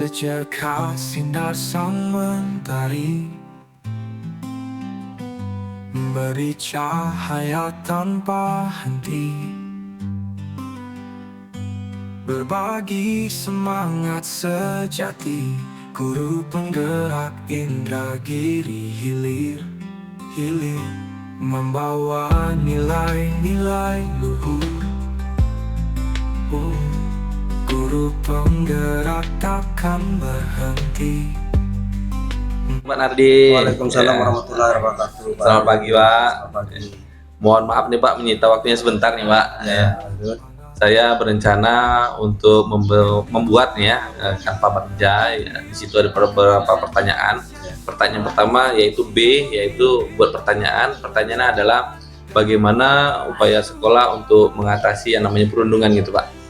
Sejak sinar sang mentari memberi cahaya tanpa henti, berbagi semangat sejati, guru penggerak Indragiri hilir membawa nilai-nilai luhur. Guru penggerak takkan berhenti. Mbak Nardi. Waalaikumsalam warahmatullahi wabarakatuh. Selamat pagi, Pak. Selamat pagi. Mohon maaf nih Pak, menyita waktunya sebentar nih Pak. Lanjut. Saya berencana untuk membuat kanva kerja. Di situ ada beberapa pertanyaan. Pertanyaan pertama yaitu B, yaitu buat pertanyaan. Pertanyaannya adalah bagaimana upaya sekolah untuk mengatasi yang namanya perundungan gitu Pak.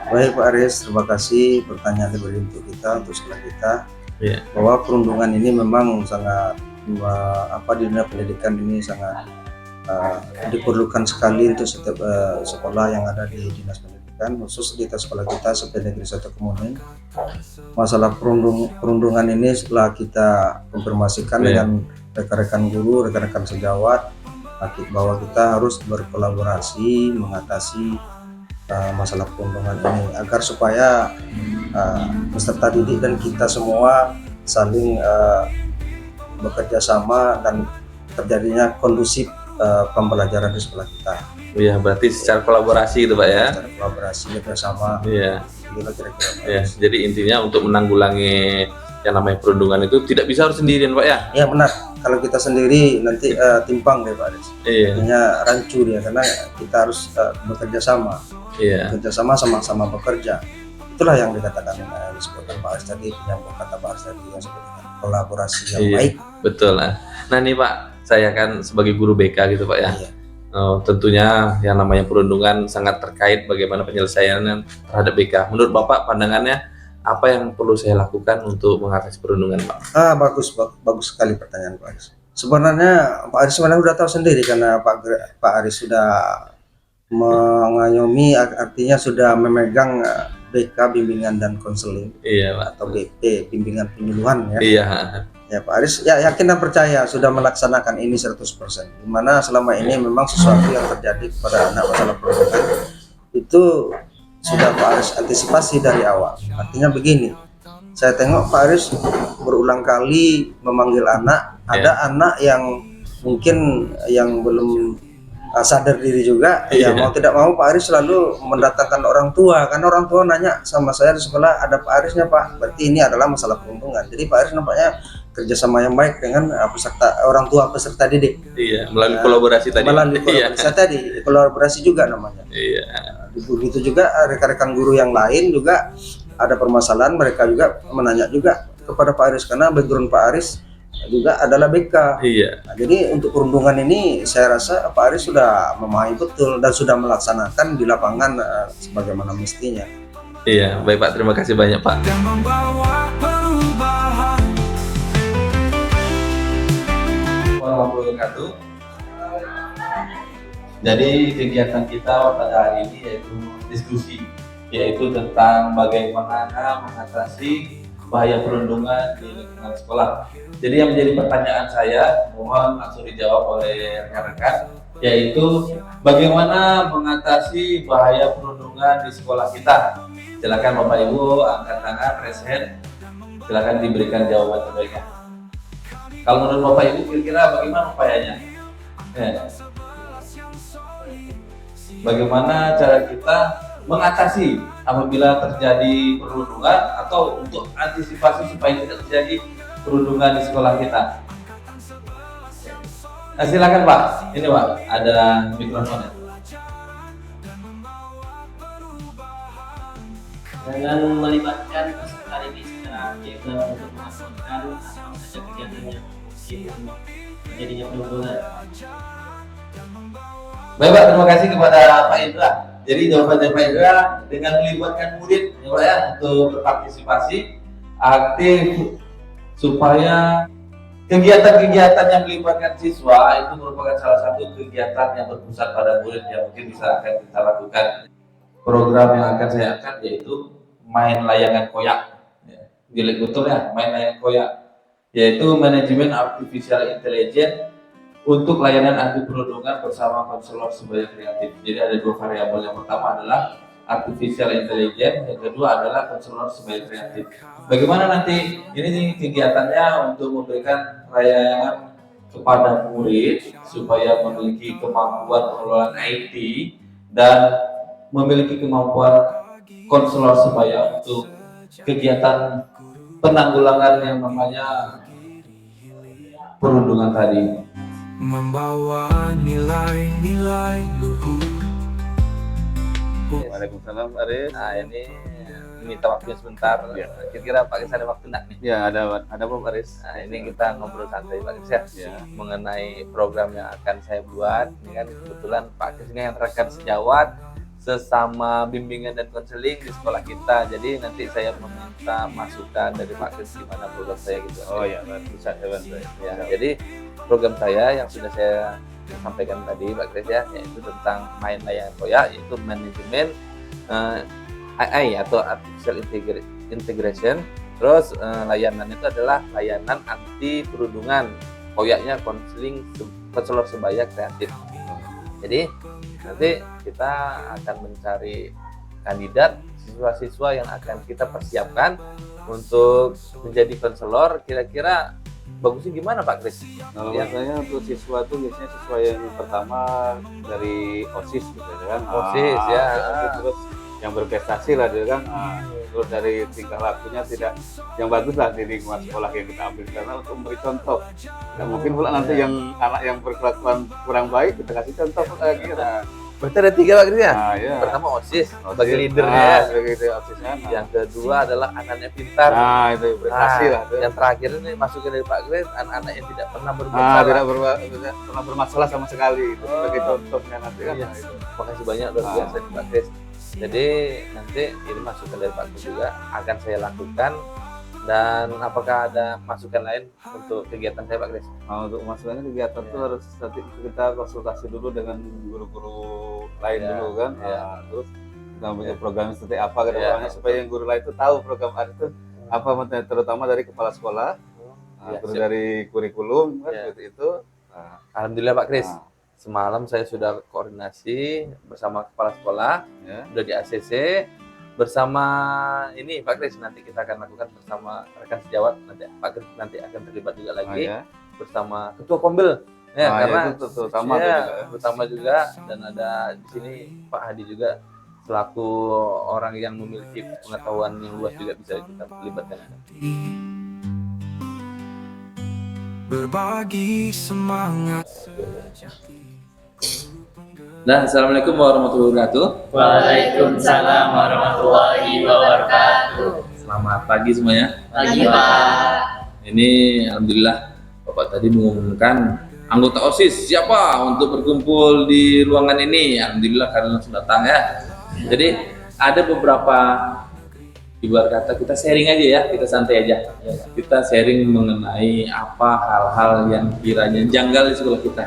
Baik Pak Aris, terima kasih pertanyaan diberi untuk kita, untuk sekolah kita. Bahwa perundungan ini memang sangat di dunia pendidikan ini sangat diperlukan sekali untuk setiap sekolah yang ada di dinas pendidikan, khusus di sekolah kita seperti Negeri 1 Kemuning. Masalah perundungan ini setelah kita konfirmasikan dengan rekan-rekan guru, rekan-rekan sejawat, bahwa kita harus berkolaborasi mengatasi masalah perundungan ini agar supaya peserta didik dan kita semua saling bekerja sama dan terjadinya kondusif pembelajaran di sekolah kita. Iya, berarti secara kolaborasi gitu Pak ya. Secara kolaborasi bersama. Iya. Kira-kira. Jadi intinya untuk menanggulangi yang namanya perundungan itu tidak bisa harus sendirian Pak ya. Iya benar. Kalau kita sendiri nanti timpang deh Pak Aris. Iya. Hanya rancu dia karena kita harus bekerja sama. Iya. Bekerja sama bekerja. Itulah yang dikatakan disebutkan Pak Aris tadi, yang kata Pak Aris tadi yang seperti kolaborasi yang baik. Betul. Nah nih Pak, saya kan sebagai guru BK gitu Pak ya. Iya. Tentunya yang namanya perundungan sangat terkait bagaimana penyelesaiannya terhadap BK. Menurut Bapak pandangannya apa yang perlu saya lakukan untuk mengatasi perundungan Pak? Bagus sekali pertanyaan Pak Aris. Sebenarnya Pak Aris sudah tahu sendiri karena Pak Aris sudah mengayomi, artinya sudah memegang BK bimbingan dan konseling. Iya Pak. Atau BP bimbingan penyuluhan ya. Iya. Ya Pak Aris ya yakin dan percaya sudah melaksanakan ini 100%. Dimana selama ini memang sesuatu yang terjadi kepada anak masalah perundungan itu sudah Pak Aris antisipasi dari awal. Artinya begini, saya tengok Pak Aris berulang kali memanggil anak. Ada anak yang mungkin yang belum sadar diri juga, ya mau tidak mau Pak Aris selalu mendatangkan orang tua. Karena orang tua nanya sama saya di sekolah, ada Pak Arisnya Pak, berarti ini adalah masalah perundungan. Jadi Pak Aris nampaknya kerjasama yang baik dengan orang tua peserta didik. Iya, melalui kolaborasi tadi. Melalui kolaborasi tadi, kolaborasi juga namanya. Iya. Begitu juga rekan-rekan guru yang lain juga ada permasalahan, mereka juga menanya juga kepada Pak Aris karena background Pak Aris juga adalah BK. Iya. Nah, jadi untuk perundungan ini saya rasa Pak Aris sudah memahami betul dan sudah melaksanakan di lapangan sebagaimana mestinya. Iya, baik Pak, terima kasih banyak Pak. Dan membawa perubahan. Warahmatullahi wabarakatuh. Jadi kegiatan kita pada hari ini yaitu diskusi, yaitu tentang bagaimana mengatasi bahaya perundungan di lingkungan sekolah. Jadi yang menjadi pertanyaan saya, mohon langsung dijawab oleh rekan-rekan, yaitu bagaimana mengatasi bahaya perundungan di sekolah kita. Silakan Bapak Ibu angkat tangan, raise hand. Silakan diberikan jawaban terbaiknya. Kalau menurut Bapak Ibu kira-kira bagaimana upayanya? Bagaimana cara kita mengatasi apabila terjadi perundungan atau untuk antisipasi supaya tidak terjadi perundungan di sekolah kita? Nah, silakan Pak. Ini Pak, ada mikrofonnya. Dengan melibatkan peserta didik secara aktif dan untuk melakukan apa saja kegiatan yang terjadinya perundungan. Baik Pak, terima kasih kepada Pak Indra. Jadi jawabannya Pak Indra dengan melibatkan murid ya Pak ya untuk berpartisipasi aktif supaya kegiatan-kegiatan yang melibatkan siswa itu merupakan salah satu kegiatan yang berpusat pada murid yang mungkin bisa akan kita lakukan. Program yang akan saya angkat yaitu main layangan koyak. jelek betul ya, main layar koyak, yaitu manajemen artificial intelligence untuk layanan anti perundungan bersama konselor sebaya kreatif. Jadi ada dua variabel, yang pertama adalah artificial intelligence, yang kedua adalah konselor sebaya kreatif. Bagaimana nanti ini nih kegiatannya untuk memberikan layanan kepada murid supaya memiliki kemampuan pengelolaan IT dan memiliki kemampuan konselor sebaya untuk kegiatan penanggulangan yang namanya perundungan tadi. Membawa nilai-nilai luhur. Waalaikumsalam Aris. Nah ini minta waktunya sebentar. Ya. Kira-kira Pak Kris ada waktu enggak nih? Ya ada apa Pak Aris? Nah ini kita ngobrol santai Pak Kris ya, Ya. mengenai program yang akan saya buat. Ini kan kebetulan Pak Kris ini yang rekan sejawat sesama bimbingan dan konseling di sekolah kita. Jadi nanti saya meminta masukan dari Pak Kris gimana program saya gitu. Oh ya, bisa bantu. Ya, jadi program saya yang sudah saya sampaikan tadi Pak Kris ya, yaitu tentang main layar koyak, yaitu manajemen AI atau artificial integration. Terus layanan itu adalah layanan anti perundungan, koyaknya konselor sebaya kreatif. Jadi nanti kita akan mencari kandidat siswa-siswa yang akan kita persiapkan untuk menjadi konselor. Kira-kira bagusnya gimana Pak Kris? Kalau Ya. saya untuk siswa tuh biasanya siswa yang pertama dari OSIS gitu kan. OSIS, ya. Terus yang berprestasi lah dia kan. Terus dari tingkah lakunya tidak yang bagus lah di lingkungan sekolah yang kita ambil, karena untuk memberi contoh. Dan mungkin pula nanti yang anak yang berkelakuan kurang baik kita kasih contoh lagi. Nah, Berarti ada 3 Pak Kris ya? ya. Pertama OSIS OSIS. sebagai leadernya. Nah, sebagai leader OSISnya. Yang kedua adalah anaknya pintar. Nah, itu prestasi lah. Yang terakhir ini masukin dari Pak Kris, anak-anak yang tidak pernah berbuat Nah, salah. tidak pernah bermasalah sama sekali. Itu sebagai contohnya nanti kan. Iya. Nah, itu. Makasih banyak luar biasa nih, Pak Kris. Jadi nanti ini masukan dari Pak Kris juga akan saya lakukan. Dan apakah ada masukan lain untuk kegiatan saya Pak Kris? Nah, untuk masukannya kegiatan tuh harus nanti kita konsultasi dulu dengan guru-guru lain Ya, dulu kan. ya. Nah, terus kita punya program seperti apa ke Ya, depannya supaya yang guru lain itu tahu program itu apa, terutama dari kepala sekolah, Ya, terus siap. dari kurikulum kan Ya. seperti itu. Nah, Alhamdulillah Pak Kris. nah, Semalam saya sudah koordinasi bersama kepala sekolah, ya. sudah di ACC bersama ini Pak Kris, nanti kita akan lakukan bersama rekan sejawat, nanti Pak Kris nanti akan terlibat juga Nah, lagi ya. bersama ketua Kombel ya, Nah, karena itu terutama ya, tuh juga, ya. terutama juga, dan ada di sini Pak Hadi juga selaku orang yang memiliki pengetahuan yang luas juga bisa kita libatkan. Berbagi semangat. Nah, assalamualaikum warahmatullahi wabarakatuh. Waalaikumsalam warahmatullahi wabarakatuh. Selamat pagi semuanya. Pagi Pak. Ini alhamdulillah Bapak tadi mengumumkan anggota OSIS siapa untuk berkumpul di ruangan ini. Alhamdulillah kalian langsung datang ya. Jadi ada beberapa, ibarat kata kita sharing aja ya, kita santai aja. Kita sharing mengenai apa hal-hal yang kiranya janggal di sekolah kita.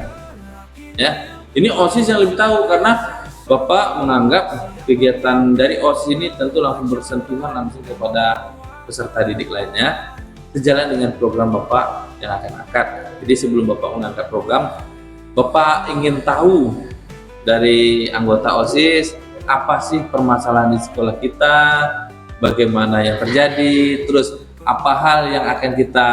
Ya, ini OSIS yang lebih tahu karena Bapak menganggap kegiatan dari OSIS ini tentu langsung bersentuhan langsung kepada peserta didik lainnya, sejalan dengan program Bapak yang akan angkat. Jadi sebelum Bapak mengangkat program, Bapak ingin tahu dari anggota OSIS apa sih permasalahan di sekolah kita, bagaimana yang terjadi, terus apa hal yang akan kita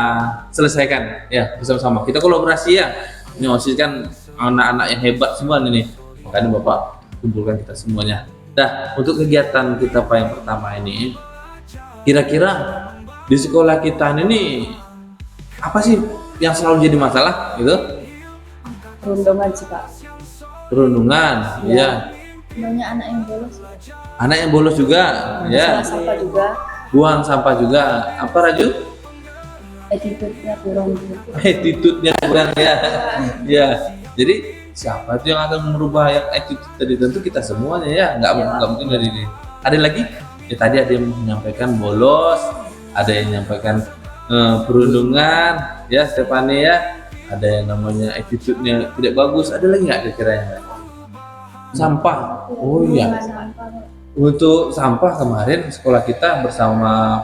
selesaikan ya bersama-sama. Kita kolaborasi ya. Ini OSIS kan anak-anak yang hebat semua ini, makanya Bapak kumpulkan kita semuanya. Nah, untuk kegiatan kita Pak yang pertama ini, kira-kira di sekolah kita ini apa sih yang selalu jadi masalah gitu? Perundungan sih Pak. Perundungan, ya. Banyak anak yang bolos. Anak yang bolos juga, ya. Masalah sampah juga. Buang sampah juga. Apa Raju? Attitude-nya kurang juga. Attitude-nya kurang ya. Ya. Jadi siapa itu yang akan merubah yang attitude tadi? Tentu kita semuanya ya. Nggak mungkin dari ini. Ada lagi? Ya tadi ada yang menyampaikan bolos, ada yang menyampaikan perundungan, ya Stefani ya. Ada yang namanya attitude-nya tidak bagus. Ada lagi nggak kira-kira? Sampah. Oh iya. Sampah. Untuk sampah kemarin sekolah kita bersama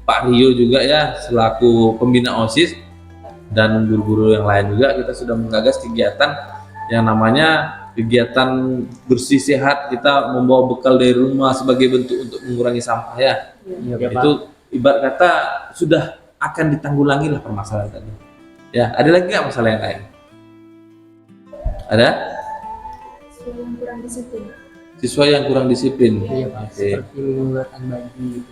Pak Rio juga ya selaku pembina OSIS dan guru-guru yang lain juga, kita sudah menggagas kegiatan yang namanya kegiatan bersih sehat. Kita membawa bekal dari rumah sebagai bentuk untuk mengurangi sampah ya. Itu ibarat kata sudah akan ditanggulangi lah permasalahan tadi. Ya, ada lagi nggak masalah yang lain? Ada? Yang kurang disiplin. Siswa yang kurang disiplin. Iya Pak, Oke. seperti mengeluarkan baju gitu.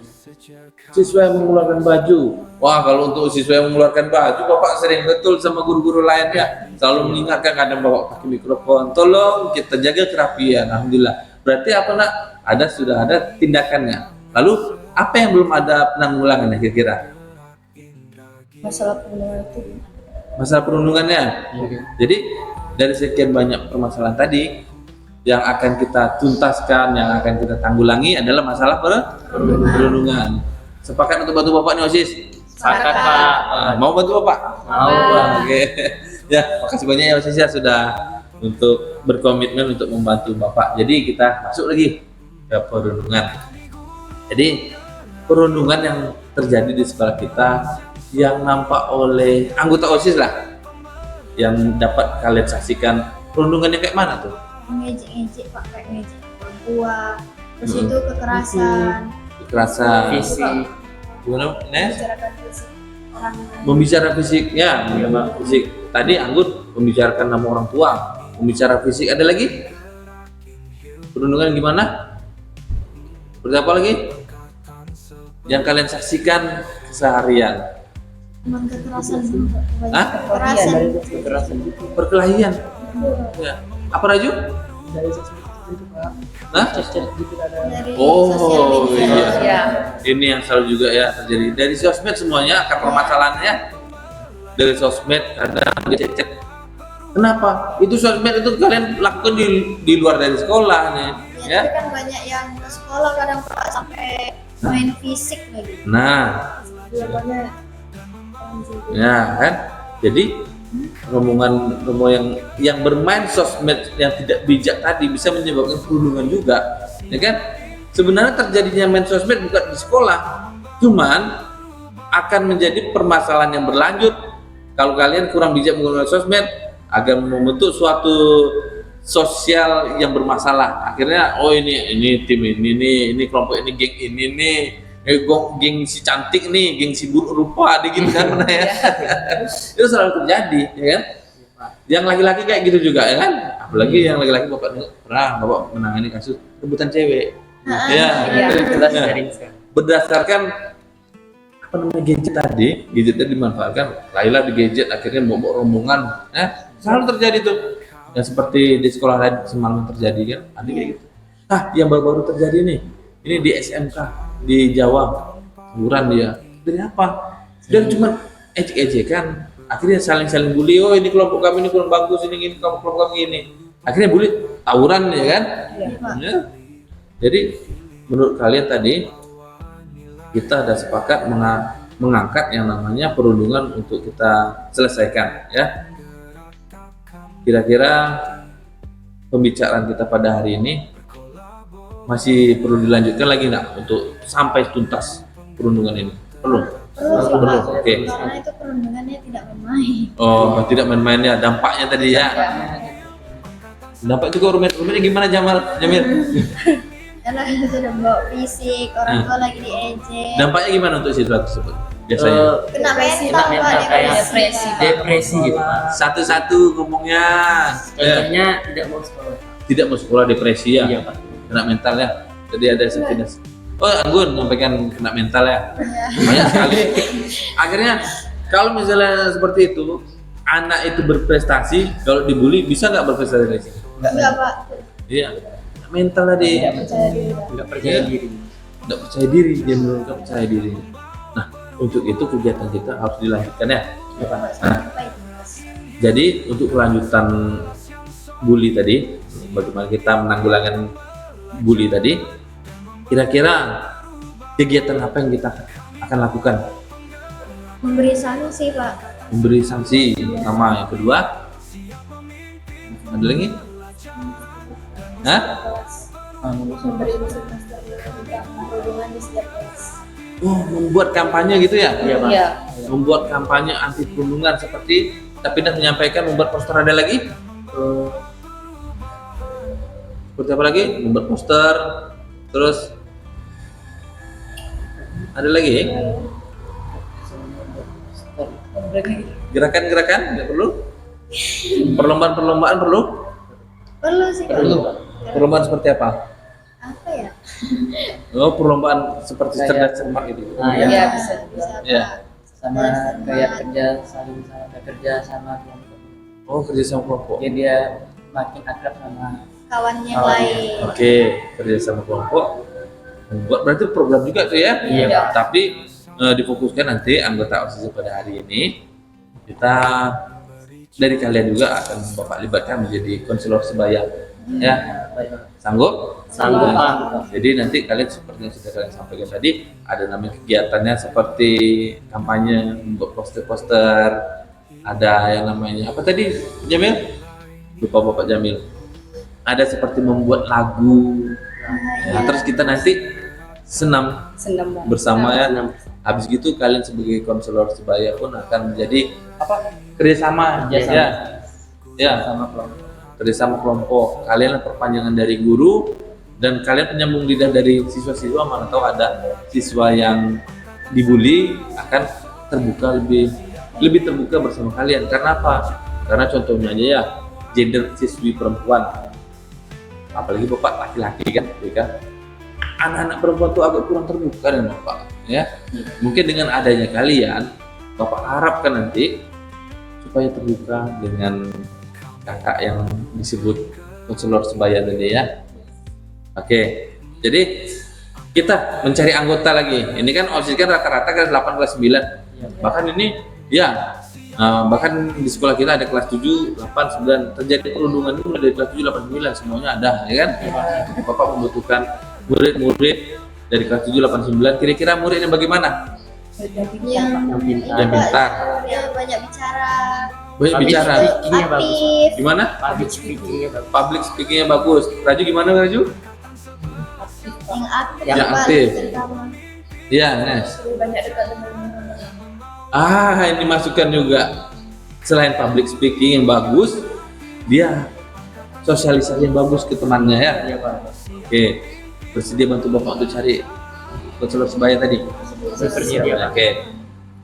Siswa yang mengeluarkan baju. Wah, kalau untuk siswa yang mengeluarkan baju, Bapak sering betul sama guru-guru lainnya. Selalu mengingatkan, kadang Bapak pakai mikrofon. Tolong kita jaga kerapian. Alhamdulillah. Berarti apa nak? Sudah ada tindakannya. Lalu apa yang belum ada penanggulangannya kira-kira? Masalah perundungan itu Masalah perundungannya. Jadi dari sekian banyak permasalahan tadi, yang akan kita tuntaskan, yang akan kita tanggulangi adalah masalah perundungan. Sepakat untuk bantu Bapak nih OSIS? Sepakat Pak. Mau bantu Bapak? Mau. Oke. Ya, makasih banyak ya OSIS ya sudah untuk berkomitmen untuk membantu Bapak. Jadi kita masuk lagi ke perundungan. Jadi perundungan yang terjadi di sekolah kita yang nampak oleh anggota OSIS lah, yang dapat kalian saksikan, perundungannya kayak mana tuh? mengejek-ngejek Pak, kayak ngejek orang tua. Terus itu kekerasan. Kekerasan. Fisik. Gimana, Nes? Membicarakan fisik orang lain. Membicara fisik, ya, fisik. Tadi Anggun membicarakan nama orang tua, membicara fisik. Ada lagi? Perundungan gimana? Seperti apa lagi? Yang kalian saksikan seharian? Cuman kekerasan juga. Hah? Kekerasan. Perkelahian. Ya. Apa Raju? Dari sosmed itu Pak. Hah? Chat gitu ada. Dari Oh, sosial media. iya. Ini yang selalu juga ya terjadi dari sosmed semuanya akar permasalahannya dari sosmed ada chat. Kenapa? Itu sosmed itu kalian lakukan di luar dari sekolah nih, ya. Tapi kan banyak yang ke sekolah kadang Pak sampai main fisik lagi. Nah, Dua-duanya ya kan. Jadi rombongan yang bermain sosmed yang tidak bijak tadi bisa menyebabkan perundungan juga, ya kan? Sebenarnya terjadinya main sosmed bukan di sekolah, cuman akan menjadi permasalahan yang berlanjut kalau kalian kurang bijak menggunakan sosmed agar membentuk suatu sosial yang bermasalah. Akhirnya oh ini tim ini kelompok ini geng ini nih, geng si cantik nih, geng si buruk rupa gitu kan mana ya. Itu selalu terjadi, ya kan? Yang laki-laki kayak gitu juga, ya kan? Apalagi yang laki-laki Bapak menangani kasus rebutan cewek. Ya, berdasarkan apa namanya gadget tadi, gadgetnya dimanfaatkan, Laila di gadget akhirnya bawa rombongan, selalu terjadi tuh. Yang seperti di sekolah lain semalam terjadi kan, ada kayak gitu. Yang baru-baru terjadi nih, ini di SMK di Jawa, tawuran dia. Dari apa? Dan cuma ejek-ejekan, akhirnya saling bully. Oh ini kelompok kami ini kurang bagus, ini kelompok kami ini. Akhirnya bully, tawuran ya kan? Ya. Jadi menurut kalian tadi kita ada sepakat mengangkat yang namanya perundungan untuk kita selesaikan, ya. Kira-kira pembicaraan kita pada hari ini masih perlu dilanjutkan lagi nggak untuk sampai tuntas perundungan ini? Perlu. Oke. Karena itu perundungannya tidak bermain. Oh, tidak main-main ya, dampaknya tadi ya. Dampak juga rumit-rumitnya gimana Jamil? Karena itu sudah bawa fisik, orang tua lagi diejek. Dampaknya gimana untuk siswa tersebut? Biasanya Kena mental, mental, Pak, kayak depresi. gitu Pak. satu-satu ngomongnya. Contohnya tidak mau sekolah. Tidak mau sekolah, depresi ya. Iya Pak. Kena mental ya. Jadi ada sepintas. Oh, Anggun nyampaikan kena mental ya. Banyak sekali. Akhirnya kalau misalnya seperti itu, anak itu berprestasi, kalau dibully bisa nggak berprestasi? Enggak, Pak. Iya. Mental tadi. Nggak percaya diri. Nggak percaya diri, dia menurunkan percaya diri. Nah, untuk itu kegiatan kita harus dilanjutkan ya. Nah, jadi untuk kelanjutan bully tadi, bagaimana kita menanggulangi bully tadi, kira-kira kegiatan apa yang kita akan lakukan? Memberi sanksi, Pak. Memberi sanksi pertama, yang kedua ada lagi? Memberi instruksi tentang perundungan di setiap kelas. membuat kampanye gitu ya? Iya, Pak. Iya. Membuat kampanye anti perundungan seperti tapi menyampaikan membuat poster, ada lagi? Seperti apa lagi? Membuat poster, terus ada lagi? Gerakan-gerakan nggak perlu? Perlombaan perlu? Perlu sih. Perlu. Perlombaan seperti apa? Apa ya? Oh, perlombaan seperti cerdas cermat gitu. Nah, Iya, ya, bisa bisa. Ya. sama kayak kerja sama kelompok. Oh, kerja sama kelompok. Jadi dia makin akrab sama Kawan yang lain. Oke, kerja sama kelompok. Membuat berarti program juga tuh ya? Iya, Pak. Tapi difokuskan nanti anggota OSIS pada hari ini kita dari kalian juga akan Bapak libatkan menjadi konselor sebaya. Ya, sanggup? Sanggup, Pak. Jadi nanti kalian seperti yang sudah kalian sampaikan tadi, ada namanya kegiatannya seperti kampanye, membuat poster-poster, ada yang namanya apa tadi, Jamil? Lupa Bapak Jamil. Ada seperti membuat lagu. Nah, terus kita nanti senam bersama ya. Habis gitu kalian sebagai konselor sebaya pun akan menjadi apa? Kerjasama. Ya. Sama kelompok. Kerjasama kelompok. Kalian perpanjangan dari guru dan kalian penyambung lidah dari siswa-siswa, mana tahu ada siswa yang dibully akan terbuka lebih terbuka bersama kalian. Karena apa? Karena contohnya aja ya, gender siswi perempuan, apalagi bapak laki-laki kan, anak-anak perempuan tuh agak kurang terbuka dengan bapak ya. Mungkin dengan adanya kalian, bapak harapkan nanti supaya terbuka dengan kakak yang disebut konselor sebaya tadi ya. Oke, jadi kita mencari anggota lagi. Ini kan OSIS kan rata-rata kelas 8, kelas 9. Bahkan ini ya, bahkan di sekolah kita ada kelas 7, 8, 9. Terjadi perundungan itu mulai dari kelas 7, 8, 9 semuanya ada, ya kan? Bapak membutuhkan murid-murid dari kelas 7, 8, 9. Kira-kira murid yang bagaimana? Yang pintar. Yang banyak bicara. Banyak bicara. Speakingnya bagus. Aktif. Gimana? Public speakingnya bagus. Public speakingnya bagus. Raju gimana Raju? Yang aktif. Yang Pak, aktif. terutama. Iya, Nes. Banyak dekat dengan teman-teman. Ini masukkan juga. Selain public speaking yang bagus, dia sosialisasi yang bagus ke temannya ya. Iya, Pak. Oke, bersedia bantu Bapak untuk cari konselor sebaya tadi. Bersedia, Pak. Oke,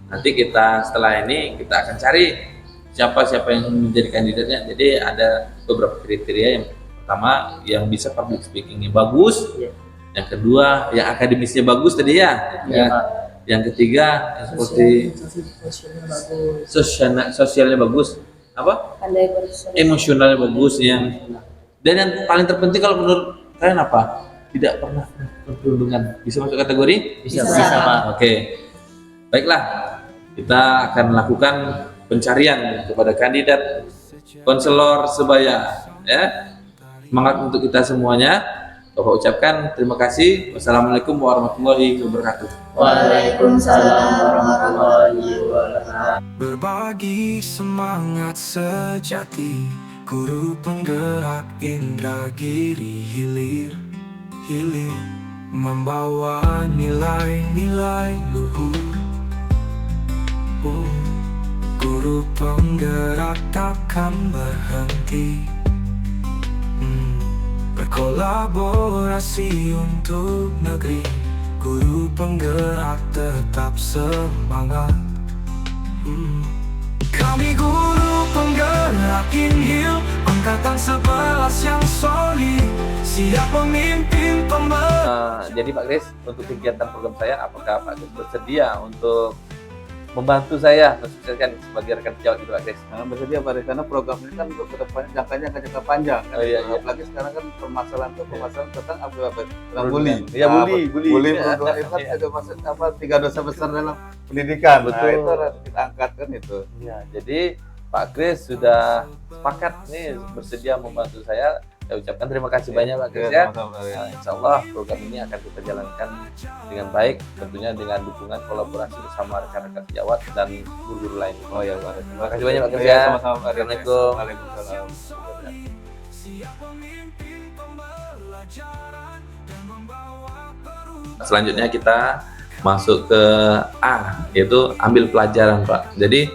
nanti kita setelah ini kita akan cari siapa yang menjadi kandidatnya. Jadi ada beberapa kriteria. Yang pertama yang bisa public speakingnya bagus, Iya. yang kedua yang akademisnya bagus tadi ya. Iya, Pak. Yang ketiga yang seperti sosialnya bagus, apa? Pandai bersosialisasi. Emosionalnya bagus ya. Dan yang paling terpenting kalau menurut kalian apa? Tidak pernah perundungan. Bisa masuk kategori? Bisa, Pak. Oke. Baiklah. Kita akan melakukan pencarian kepada kandidat konselor sebaya ya. Semangat untuk kita semuanya. Bapak ucapkan terima kasih. Wassalamualaikum warahmatullahi wabarakatuh. Waalaikumsalam warahmatullahi wabarakatuh. Berbagi semangat sejati, guru penggerak Indragiri hilir membawa nilai-nilai luhur. Guru penggerak takkan berhenti, berkolaborasi untuk negeri. Guru penggerak tetap semangat. Kami guru penggerak Inhil, angkatan 11 yang solid, siap memimpin Jadi Pak Kris, untuk kegiatan program saya, apakah Pak Kris bersedia untuk membantu saya mensukseskan sebagai rekan sejawat gitu Pak Kris? Bersedia Pak Kris, karena program ini kan untuk kedepannya jangkanya akan jangka panjang kan. Oh, iya. Apalagi sekarang kan permasalahan tentang apa tentang bully. Iya, bully. Bully Ya. perundungan itu kan ada masuk apa 3 dosa besar dalam pendidikan. Betul. Nah, itu harus kita angkat kan itu. Ya, jadi Pak Kris sudah sepakat nih bersedia membantu saya. Saya ucapkan terima kasih banyak Pak Kris ya. Sama-sama, Pak Kris. Nah, insya Allah program ini akan kita jalankan dengan baik, tentunya dengan dukungan kolaborasi bersama rekan-rekan sejawat dan guru-guru lain. Oh ya, Pak Kris. Terima kasih banyak Pak Kris Iya, ya. sama-sama, Pak Kris. Assalamualaikum. Waalaikumsalam. Selanjutnya kita masuk ke A, yaitu ambil pelajaran Pak. Jadi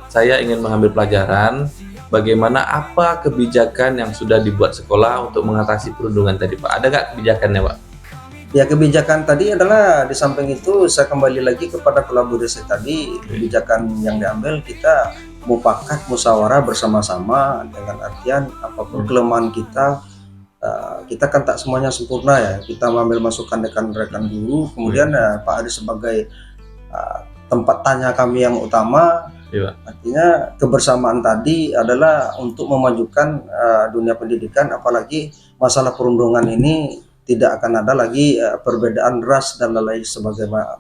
saya ingin mengambil pelajaran bagaimana apa kebijakan yang sudah dibuat sekolah untuk mengatasi perundungan tadi Pak. Ada nggak kebijakannya Pak? Ya, kebijakan tadi adalah di samping itu saya kembali lagi kepada kolaborasi tadi. Kebijakan yang diambil kita mufakat musyawarah bersama-sama, dengan artian apapun kelemahan kita, kita kan tak semuanya sempurna ya. Kita mengambil masukan rekan-rekan guru, kemudian Pak Aris sebagai tempat tanya kami yang utama. Iya. Artinya kebersamaan tadi adalah untuk memajukan dunia pendidikan, apalagi masalah perundungan ini tidak akan ada lagi perbedaan ras dan lain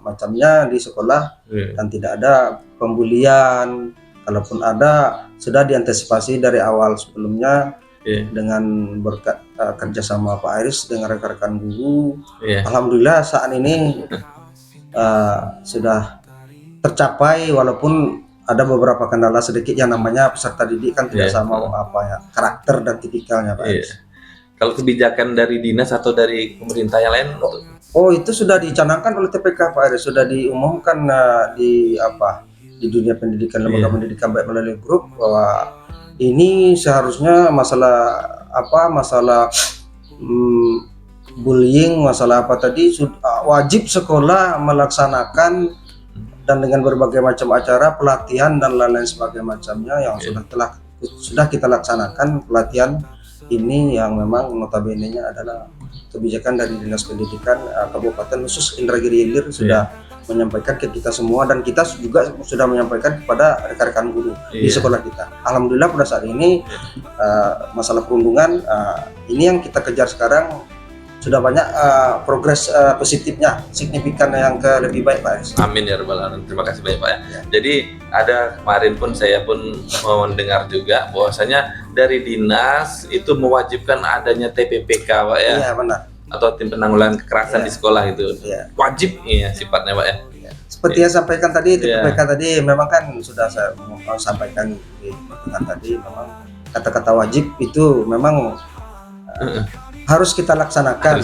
macamnya di sekolah, dan tidak ada pembulian. Kalaupun ada, sudah diantisipasi dari awal sebelumnya dengan berkat kerjasama Pak Aris dengan rekan-rekan guru. Alhamdulillah saat ini sudah tercapai, walaupun ada beberapa kendala sedikit yang namanya peserta didik kan tidak sama karakter dan tipikalnya Pak Aris. Kalau kebijakan dari dinas atau dari pemerintah yang lain? Oh, itu sudah dicanangkan oleh TPK Pak Aris, sudah diumumkan di dunia pendidikan, lembaga pendidikan baik melalui grup, bahwa ini seharusnya masalah bullying, masalah apa tadi, wajib sekolah melaksanakan dan dengan berbagai macam acara pelatihan dan lain-lain sebagainya macamnya yang sudah kita laksanakan. Pelatihan ini yang memang notabene-nya adalah kebijakan dari Dinas Pendidikan Kabupaten khusus Indragiri Hilir sudah menyampaikan ke kita semua, dan kita juga sudah menyampaikan kepada rekan-rekan guru di sekolah kita. Alhamdulillah pada saat ini masalah perundungan ini yang kita kejar sekarang sudah banyak progres positifnya, signifikan yang lebih baik Pak Aris. Amin ya rabbal alamin. Terima kasih banyak Pak ya. Jadi ada kemarin pun saya pun mendengar juga bahwasanya dari dinas itu mewajibkan adanya TPPK Pak ya. Iya benar. Atau tim penanggulangan kekerasan di sekolah itu. Wajib sifatnya Pak ya. Seperti yang sampaikan tadi, TPPK tadi memang kan sudah saya mau sampaikan di pertengahan tadi, memang kata-kata wajib itu memang harus kita laksanakan.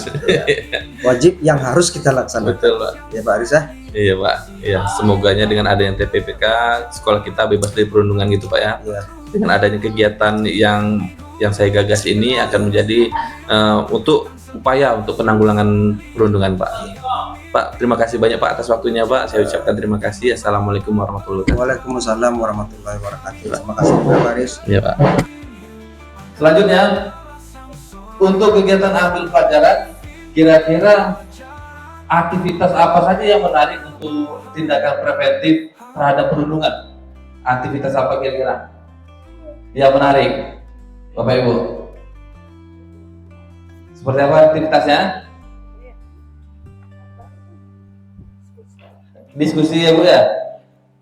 Wajib yang harus kita laksanakan. Betul Pak. Ya Pak Aris ya. Iya Pak. Ya, semoganya dengan adanya TPPK sekolah kita bebas dari perundungan gitu Pak ya. Dengan adanya kegiatan yang saya gagas ini akan menjadi untuk upaya untuk penanggulangan perundungan Pak. Pak, terima kasih banyak Pak atas waktunya Pak. Saya ucapkan terima kasih. Assalamualaikum warahmatullahi wabarakatuh. Waalaikumsalam warahmatullahi wabarakatuh. Terima kasih Pak Aris. Iya Pak. Selanjutnya untuk kegiatan ambil pelajaran, kira-kira aktivitas apa saja yang menarik untuk tindakan preventif terhadap perundungan? Aktivitas apa kira-kira yang menarik, Bapak Ibu? Seperti apa aktivitasnya? Diskusi ya Bu ya?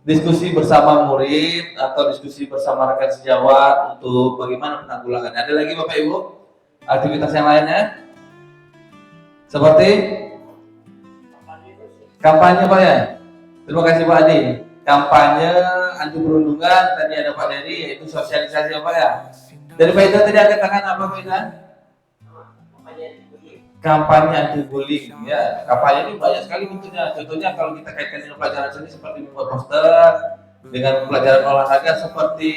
Diskusi bersama murid atau diskusi bersama rekan sejawat untuk bagaimana penanggulangannya. Ada lagi Bapak Ibu? Aktivitas yang lainnya? Seperti kampanye Pak ya? Terima kasih Pak Adi. Kampanye anti perundungan, tadi ada Pak Dery, yaitu sosialisasi ya Pak ya? Dari Pak Ida tadi angkat tangan apa Pak Ida? Kampanye anti bullying ya. Kampanye ini banyak sekali bentuknya. Contohnya kalau kita kaitkan dengan pelajaran seni seperti membuat poster, dengan pelajaran olahraga seperti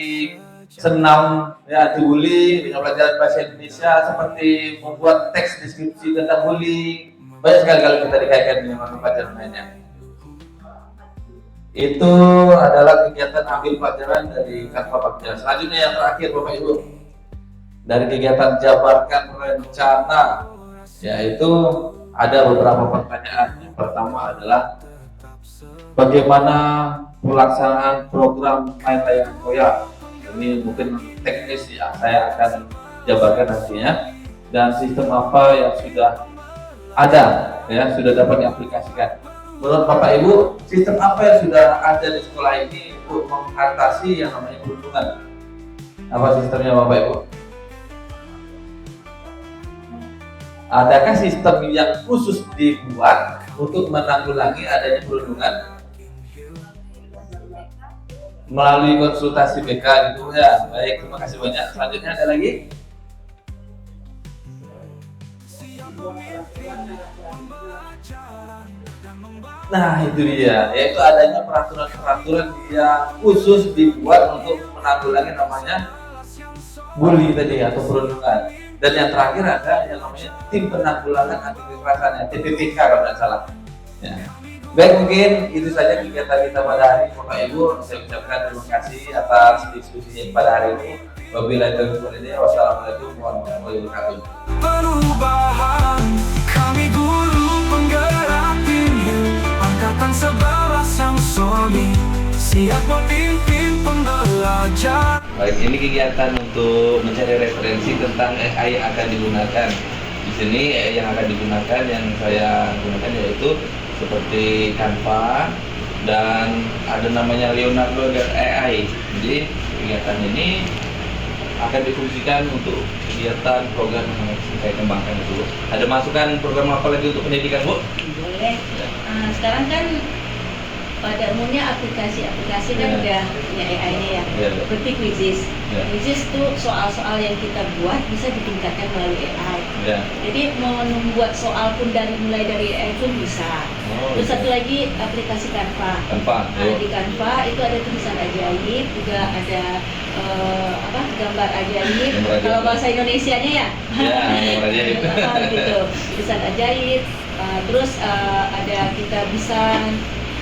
senam ya anti bullying, dengan pelajaran bahasa Indonesia seperti membuat teks deskripsi tentang bullying. Banyak sekali kalau kita dikaitkan dengan pelajaran lainnya. Itu adalah kegiatan ambil pelajaran dari Kantor Pelajaran. Selanjutnya yang terakhir Bapak Ibu, dari kegiatan jabarkan rencana, yaitu ada beberapa pertanyaan. Yang pertama adalah bagaimana pelaksanaan program main layangan koyak. Ini mungkin teknis ya, saya akan jabarkan nantinya. Dan sistem apa yang sudah ada, ya sudah dapat diaplikasikan. Menurut Bapak Ibu, sistem apa yang sudah ada di sekolah ini untuk mengatasi yang namanya perundungan? Apa sistemnya Bapak Ibu? Adakah sistem yang khusus dibuat untuk menanggulangi adanya perundungan? Melalui konsultasi BK gitu ya. Baik, terima kasih banyak. Selanjutnya ada lagi? Nah itu dia, yaitu adanya peraturan-peraturan yang khusus dibuat untuk menanggulangi namanya bully tadi atau perundungan. Dan yang terakhir ada yang namanya tim penanggulangan anti kekerasan, ya, TPPK kalau tidak salah. Ya. Baik, mungkin itu saja kegiatan kita pada hari ini. Bapak Ibu, saya ucapkan terima kasih atas diskusinya pada hari ini. Wabillahi taufiq wal hidayah. Wassalamualaikum warahmatullahi wabarakatuh. Perubahan, kami guru penggerak tinggi angkatan 11 yang solid, siap memimpin pembelajar. Baik, ini kegiatan untuk mencari referensi tentang AI yang akan digunakan. Di sini AI yang akan digunakan yang saya gunakan yaitu seperti Canva dan ada namanya Leonardo dan AI. Jadi kegiatan ini akan difungsikan untuk kegiatan program yang saya kembangkan dulu. Ada masukan program apa lagi untuk pendidikan, Bu? Boleh. Sekarang kan pada umumnya aplikasi kan udah punya AI-nya ya. Seperti Quizizz. Quizizz itu soal-soal yang kita buat bisa ditingkatkan melalui AI. Jadi mau membuat soal pun mulai dari AI pun bisa. Terus satu lagi aplikasi Canva. Di Canva itu ada tulisan ajaib, juga ada gambar ajaib. Kalau bahasa Indonesianya ya. Gambar ajaib. Gitu. Tulisan ajaib. Terus ada kita bisa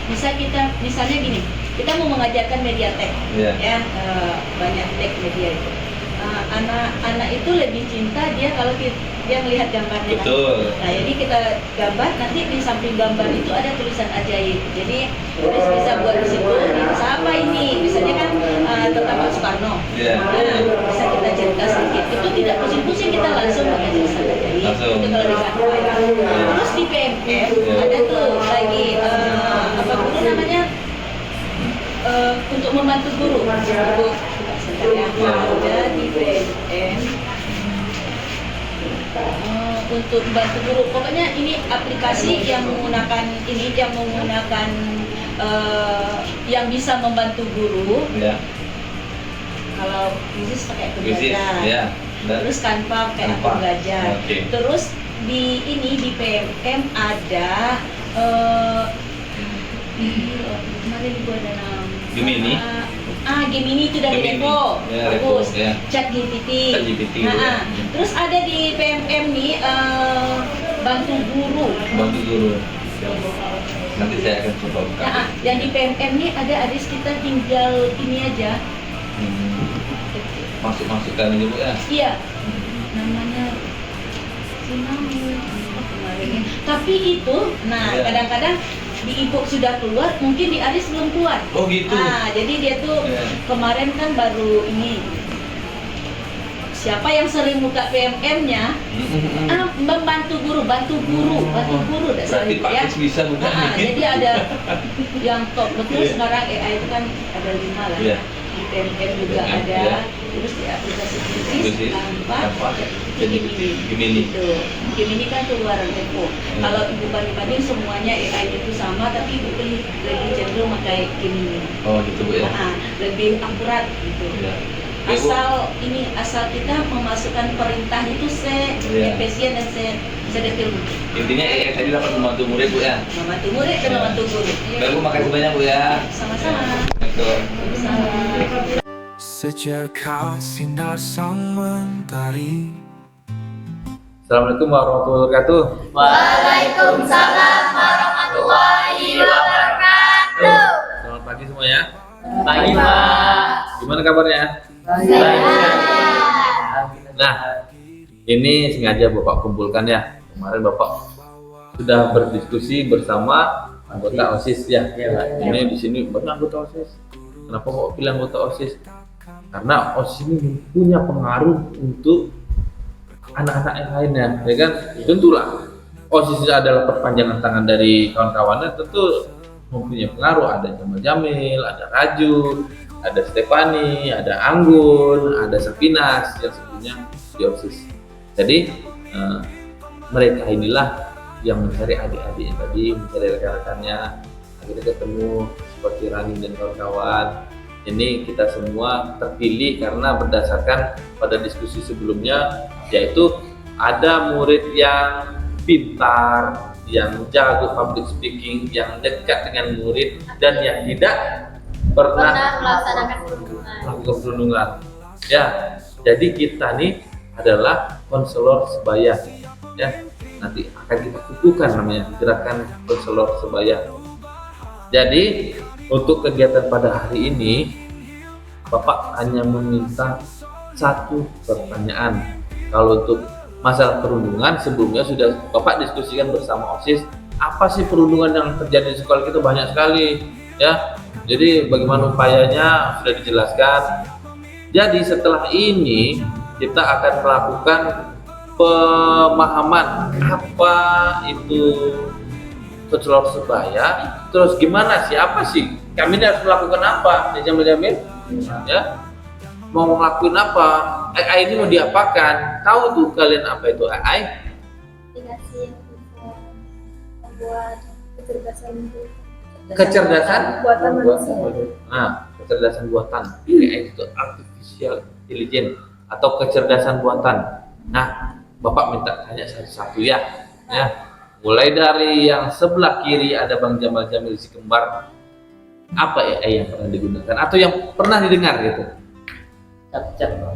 kita misalnya gini, kita mau mengajarkan media teks, banyak teks media itu. Anak itu lebih cinta dia kalau dia melihat gambarnya. Betul. Nah, jadi kita gambar, nanti di samping gambar itu ada tulisan ajaib. Jadi terus bisa buat di situ, siapa ini? Misalnya kan tentang Pak Soekarno. Nah, bisa kita cerita sedikit. Itu tidak pusing-pusing, kita langsung pakai tulisan ajaib. Itu kalau di Canva ya. Terus di PMM ada tuh lagi guru namanya untuk membantu guru. Ada di PMM untuk membantu guru. Pokoknya ini aplikasi yang menggunakan yang bisa membantu guru. Kalau Quizizz pakai akun belajar. Terus Canva pakai akun belajar. Terus di PMM ada kemarin gua ada Gemini. Gemini itu dari Revo. Bagus. ChatGPT. Terus ada di PMM nih bantu guru. Nanti saya akan coba buka. Yang di PMM nih ada kita tinggal ini aja. Masukkan ini, Bu ya. Iya. Namanya Sinamu. Kemarin. Tapi itu, kadang-kadang di e-book sudah keluar, mungkin di Aris belum keluar. Oh gitu. Jadi dia tuh kemarin kan baru ini. Siapa yang sering buka PMM-nya, membantu guru, bantu guru dasarnya ya. Bisa buka. Jadi ada yang top betul sekarang AI itu kan ada 5 lah. Di PMM juga ada. Terus di aplikasi Quizizz, Canva, Gemini. Gemini kan keluaran Revo. Kalau ibu banding semuanya AI itu sama, tapi ibu lebih cenderung pakai Gemini. Oh gitu, Bu ya. Lebih akurat gitu. Asal kita memasukkan perintah itu efisien dan sedetail mungkin. Intinya AI tadi dapat membantu murid, Bu ya. Membantu murid dan membantu guru. Baik, Bu, makasih banyak, Bu ya. Sama-sama. Assalamualaikum. Sejak kau sinar sang mentari. Assalamualaikum warahmatullahi wabarakatuh. Waalaikumsalam warahmatullahi wabarakatuh. Selamat pagi semuanya. Pagi, Pak. Gimana kabarnya? Nah, ini sengaja Bapak kumpulkan ya. Kemarin Bapak sudah berdiskusi bersama anggota OSIS ya. Ini di sini banyak anggota OSIS. Kenapa kok bilang anggota OSIS? Karena OSIS ini punya pengaruh untuk anak-anak yang lainnya, ya kan? Tentulah OSIS adalah perpanjangan tangan dari kawan-kawannya, tentu mempunyai pengaruh. Ada Jamal Jamil, ada Raju, ada Stefani, ada Anggun, ada Sapinas yang sebelumnya di OSIS. Jadi mereka inilah yang mencari adik-adiknya tadi, mencari rekan-rekannya, akhirnya ketemu seperti Rani dan kawan-kawan. Ini kita semua terpilih karena berdasarkan pada diskusi sebelumnya, yaitu ada murid yang pintar, yang jago public speaking, yang dekat dengan murid, dan yang tidak pernah melaksanakan perundungan. melakukan perundungan. Ya, jadi kita nih adalah konselor sebaya. Ya, nanti akan kita kukuhkan namanya gerakan konselor sebaya. Jadi untuk kegiatan pada hari ini, Bapak hanya meminta satu pertanyaan. Kalau untuk masalah perundungan sebelumnya sudah Bapak diskusikan bersama OSIS. Apa sih perundungan yang terjadi di sekolah kita? Banyak sekali, ya. Jadi bagaimana upayanya sudah dijelaskan. Jadi setelah ini kita akan melakukan pemahaman apa itu konselor sebaya. Terus gimana sih? Apa sih? Kami ini harus melakukan apa? Ya, Jamil? Ya, mau ngelakuin apa? AI ini mau diapakan? Tahu tuh kalian apa itu AI? Aplikasi yang bisa membuat Kecerdasan buatan manusia. Nah, kecerdasan buatan. AI itu artificial intelligence atau kecerdasan buatan. Nah, Bapak minta tanya satu-satu ya. Ya. Mulai dari yang sebelah kiri ada Bang Jamal Jamil si kembar. Apa AI yang pernah digunakan atau yang pernah didengar gitu? Cap-cap.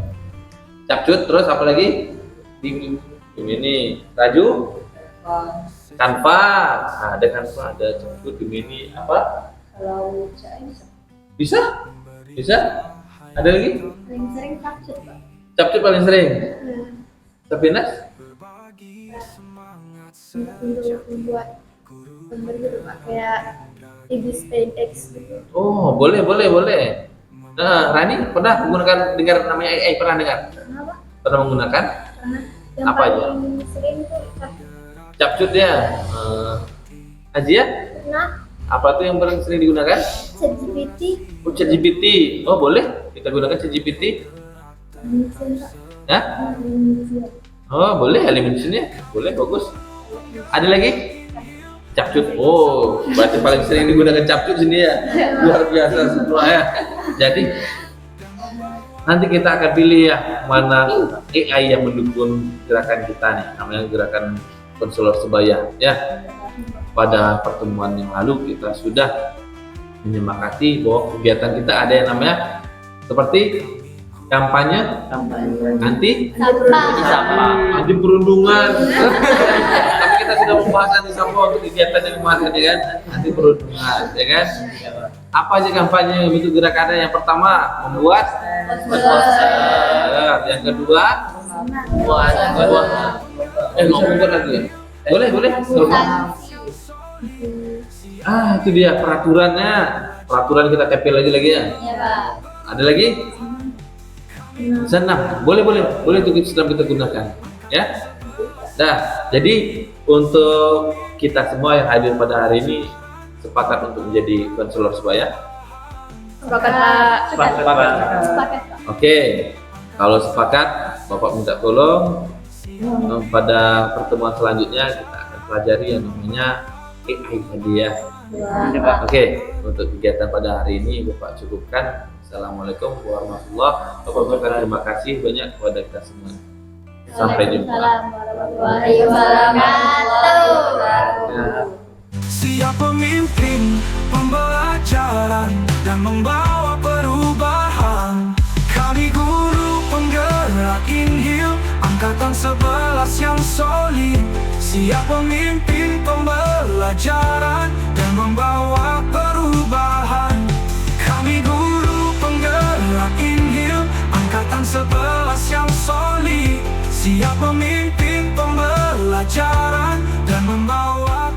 Capcut, terus apa lagi? Gemini, Raju, Canva, ada Canva, ada Capcut, Gemini, apa? Kalau saya Bisa? Bisa? Ada lagi? paling sering takut Pak. Capcut paling sering. Sapinas? Untuk membuat gambar gitu Pak, kayak Ibis X gitu. Oh, boleh. Nah, Rani pernah menggunakan dengar namanya AI, pernah dengar? Kenapa? Pernah menggunakan? Karena yang Apa aja? paling sering tuh Capcut ya. Ajia? pernah Apa tuh yang paling sering digunakan? ChatGPT. Oh, ChatGPT. Oh, boleh kita gunakan ChatGPT. Mesin Pak. Ya? Mesin. Oh, boleh elimination ya. Boleh, bagus. Ada lagi? Capcut. Oh, berarti paling sering digunakan capcut sini ya. Luar biasa semua ya. Jadi nanti kita akan pilih ya mana AI yang mendukung gerakan kita nih, namanya gerakan konselor sebaya ya. Pada pertemuan yang lalu kita sudah menyepakati bahwa kegiatan kita ada yang namanya seperti kampanye anti anti perundungan. Tapi kita sudah membahas anti sampah untuk kegiatan yang kemarin ya kan, anti perundungan ya kan. Apa aja kampanye bentuk gerakannya? Yang pertama membuat poster, yang kedua ngomong lagi ya. Boleh ngomong. Itu dia peraturan kita tempel lagi ya. Iya Pak. Ada lagi? Senang, boleh itu sedang kita gunakan ya. Nah, jadi untuk kita semua yang hadir pada hari ini sepakat untuk menjadi konselor sebaya. Sepakat Pak. Sepakat. Sepakat Pak. Oke, kalau sepakat, Bapak minta tolong pada pertemuan selanjutnya kita akan pelajari yang namanya AI tadi ya. Oke, untuk kegiatan pada hari ini Bapak cukupkan. Assalamualaikum warahmatullahi wabarakatuh. Terima kasih banyak kepada kita semua. Sampai jumpa. Warahmatullahi wabarakatuh. Ya. Siap pemimpin pembelajaran dan membawa perubahan. Kami guru penggerak Inhil Angkatan 11 yang solid. Siap pemimpin pembelajaran dan membawa perubahan. Kami guru penggerak Inhil Angkatan 11 yang solid. Siap memimpin pembelajaran dan membawa